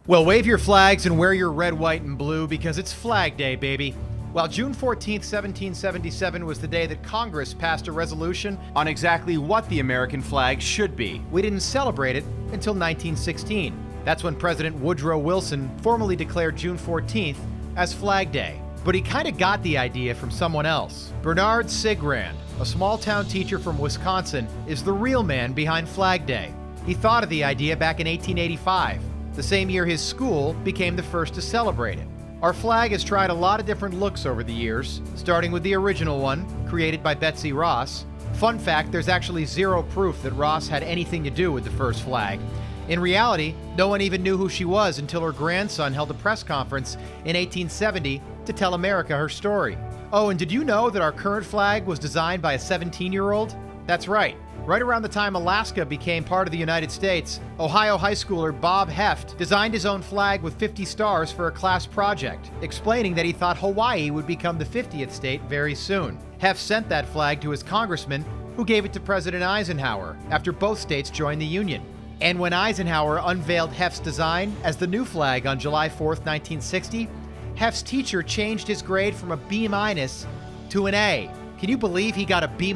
Well, wave your flags and wear your red, white, and blue because it's Flag Day, baby. While June 14th, 1777 was the day that Congress passed a resolution on exactly what the American flag should be, we didn't celebrate it until 1916. That's when President Woodrow Wilson formally declared June 14th as Flag Day. But he kind of got the idea from someone else. Bernard Sigrand, a small-town teacher from Wisconsin, is the real man behind Flag Day. He thought of the idea back in 1885, the same year his school became the first to celebrate it. Our flag has tried a lot of different looks over the years, starting with the original one, created by Betsy Ross. Fun fact, there's actually zero proof that Ross had anything to do with the first flag. In reality, no one even knew who she was until her grandson held a press conference in 1870 to tell America her story. Oh, and did you know that our current flag was designed by a 17-year-old? That's right. Right around the time Alaska became part of the United States, Ohio high schooler Bob Heft designed his own flag with 50 stars for a class project, explaining that he thought Hawaii would become the 50th state very soon. Heft sent that flag to his congressman, who gave it to President Eisenhower after both states joined the Union. And when Eisenhower unveiled Heft's design as the new flag on July 4th, 1960, Heft's teacher changed his grade from a B- to an A. Can you believe he got a B-?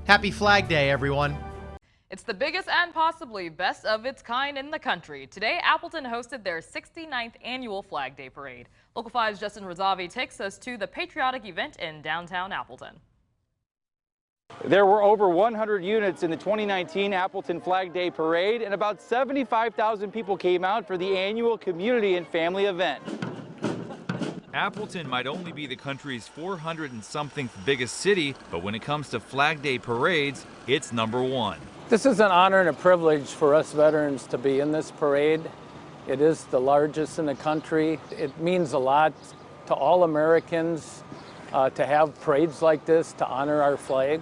Happy Flag Day, everyone. It's the biggest and possibly best of its kind in the country. Today, Appleton hosted their 69th annual Flag Day Parade. Local 5's Justin Razavi takes us to the patriotic event in downtown Appleton. There were over 100 units in the 2019 Appleton Flag Day Parade, and about 75,000 people came out for the annual community and family event. Appleton might only be the country's 400 and something biggest city, but when it comes to Flag Day parades, it's #1. This is an honor and a privilege for us veterans to be in this parade. It is the largest in the country. It means a lot to all Americans to have parades like this to honor our flag.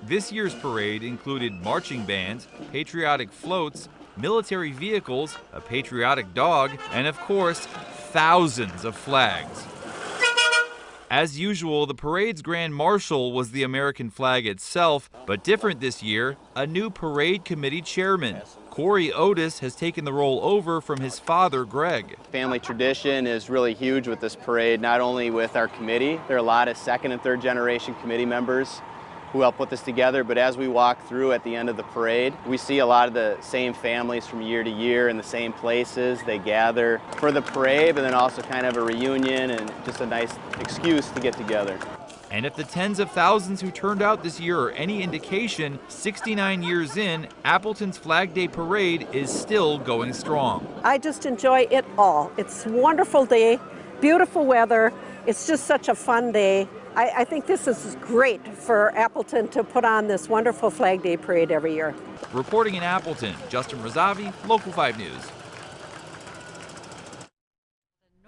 This year's parade included marching bands, patriotic floats, military vehicles, a patriotic dog, and of course, thousands of flags. As usual, the parade's grand marshal was the American flag itself, but different this year, a new parade committee chairman. Corey Otis has taken the role over from his father, Greg. Family tradition is really huge with this parade, not only with our committee. There are a lot of second and third generation committee members who help put this together, but as we walk through at the end of the parade, we see a lot of the same families from year to year in the same places. They gather for the parade, but then also kind of a reunion and just a nice excuse to get together. And if the tens of thousands who turned out this year are any indication, 69 years in, Appleton's Flag Day Parade is still going strong. I just enjoy it all. It's a wonderful day, beautiful weather. It's just such a fun day. I think this is great for Appleton to put on this wonderful Flag Day Parade every year. Reporting in Appleton, Justin Razavi, Local 5 News.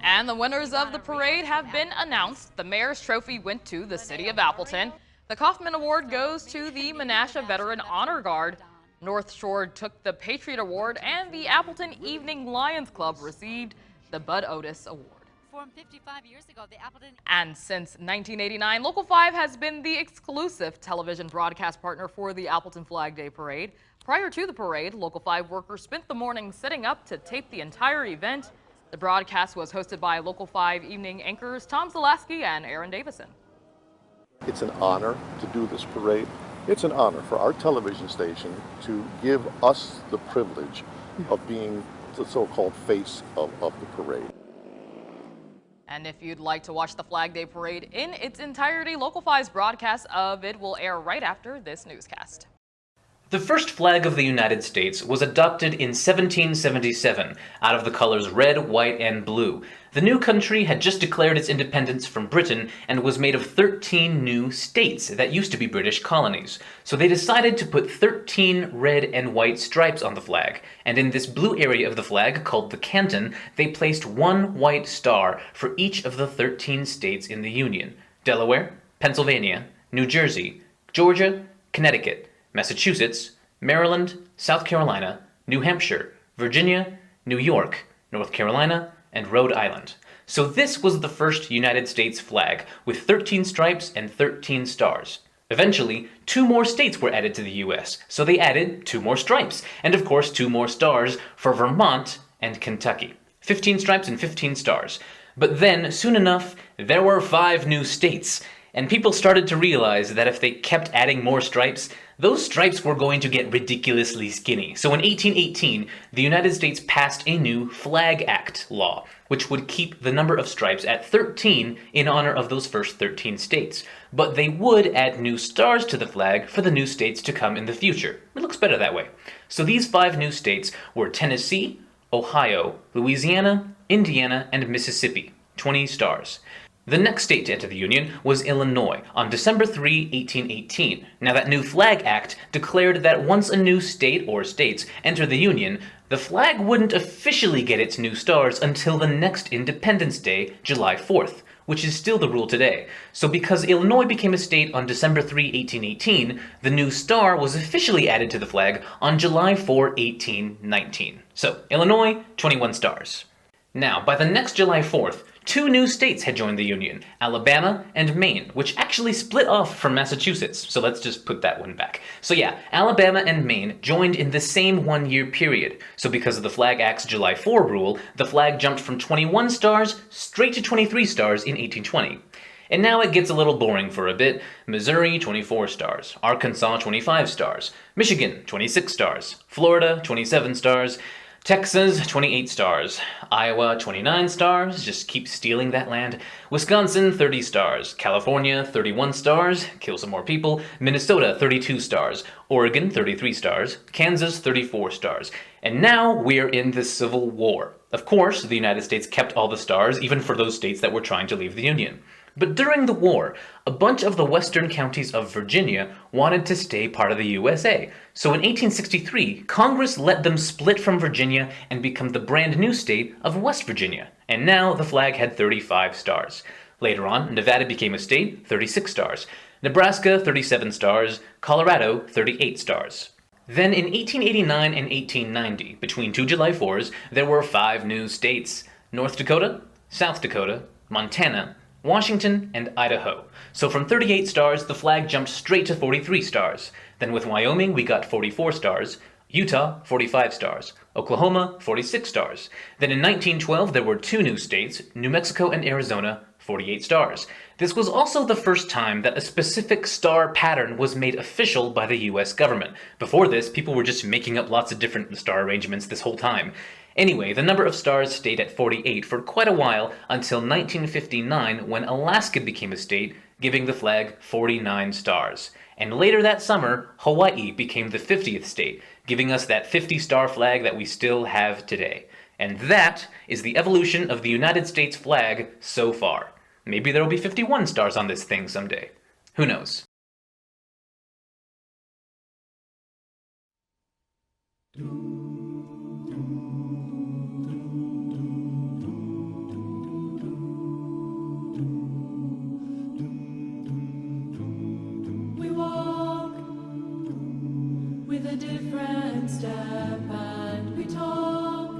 And the winners of the parade have been announced. The Mayor's Trophy went to the City of Appleton. The Kaufman Award goes to the Menasha Veteran Honor Guard. North Shore took the Patriot Award, and the Appleton Evening Lions Club received the Bud Otis Award. Formed 55 years ago, the Appleton... And since 1989, Local 5 has been the exclusive television broadcast partner for the Appleton Flag Day Parade. Prior to the parade, Local 5 workers spent the morning setting up to tape the entire event. The broadcast was hosted by Local 5 evening anchors Tom Zalaski and Aaron Davison. It's an honor to do this parade. It's an honor for our television station to give us the privilege of being the so-called face of the parade. And if you'd like to watch the Flag Day Parade in its entirety, Local 5's broadcast of it will air right after this newscast. The first flag of the United States was adopted in 1777 out of the colors red, white, and blue. The new country had just declared its independence from Britain and was made of 13 new states that used to be British colonies. So they decided to put 13 red and white stripes on the flag. And in this blue area of the flag, called the canton, they placed one white star for each of the 13 states in the Union: Delaware, Pennsylvania, New Jersey, Georgia, Connecticut, Massachusetts, Maryland, South Carolina, New Hampshire, Virginia, New York, North Carolina, and Rhode Island. So this was the first United States flag, with 13 stripes and 13 stars. Eventually, 2 more states were added to the U.S., so they added 2 more stripes, and of course 2 more stars for Vermont and Kentucky. 15 stripes and 15 stars. But then, soon enough, there were 5 new states. And people started to realize that if they kept adding more stripes, those stripes were going to get ridiculously skinny. So in 1818, the United States passed a new Flag Act law, which would keep the number of stripes at 13 in honor of those first 13 states. But they would add new stars to the flag for the new states to come in the future. It looks better that way. So these 5 new states were Tennessee, Ohio, Louisiana, Indiana, and Mississippi. 20 stars. The next state to enter the Union was Illinois on December 3, 1818. Now that new Flag Act declared that once a new state or states enter the Union, the flag wouldn't officially get its new stars until the next Independence Day, July 4th, which is still the rule today. So because Illinois became a state on December 3, 1818, the new star was officially added to the flag on July 4, 1819. So Illinois, 21 stars. Now, by the next July 4th, 2 new states had joined the Union, Alabama and Maine, which actually split off from Massachusetts, so let's just put that one back. So yeah, Alabama and Maine joined in the same 1-year period. So because of the Flag Act's July 4 rule, the flag jumped from 21 stars straight to 23 stars in 1820. And now it gets a little boring for a bit. Missouri, 24 stars. Arkansas, 25 stars. Michigan, 26 stars. Florida, 27 stars. Texas, 28 stars. Iowa, 29 stars. Just keep stealing that land. Wisconsin, 30 stars. California, 31 stars. Kill some more people. Minnesota, 32 stars. Oregon, 33 stars. Kansas, 34 stars. And now we're in the Civil War. Of course, the United States kept all the stars, even for those states that were trying to leave the Union. But during the war, a bunch of the western counties of Virginia wanted to stay part of the USA. So in 1863, Congress let them split from Virginia and become the brand new state of West Virginia. And now the flag had 35 stars. Later on, Nevada became a state, 36 stars. Nebraska, 37 stars. Colorado, 38 stars. Then in 1889 and 1890, between 2 July 4s, there were 5 new states: North Dakota, South Dakota, Montana, Washington, and Idaho. So from 38 stars, the flag jumped straight to 43 stars. Then with Wyoming, we got 44 stars. Utah, 45 stars. Oklahoma, 46 stars. Then in 1912, there were 2 new states, New Mexico and Arizona, 48 stars. This was also the first time that a specific star pattern was made official by the US government. Before this, people were just making up lots of different star arrangements this whole time. Anyway, the number of stars stayed at 48 for quite a while until 1959 when Alaska became a state, giving the flag 49 stars. And later that summer, Hawaii became the 50th state, giving us that 50-star flag that we still have today. And that is the evolution of the United States flag so far. Maybe there will be 51 stars on this thing someday. Who knows? With a different step, and we talk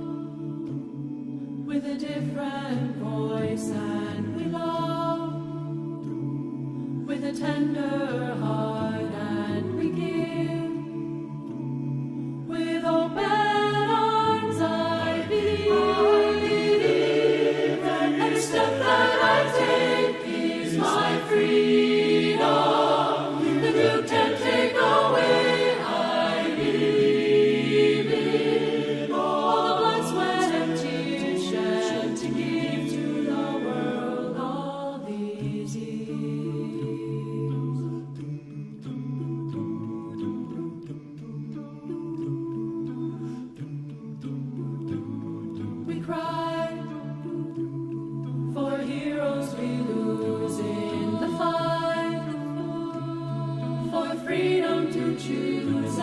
with a different voice, and we love with a tender heart, and we give with open arms. I believe, and the step that I take is my freedom that you can't take away. Choose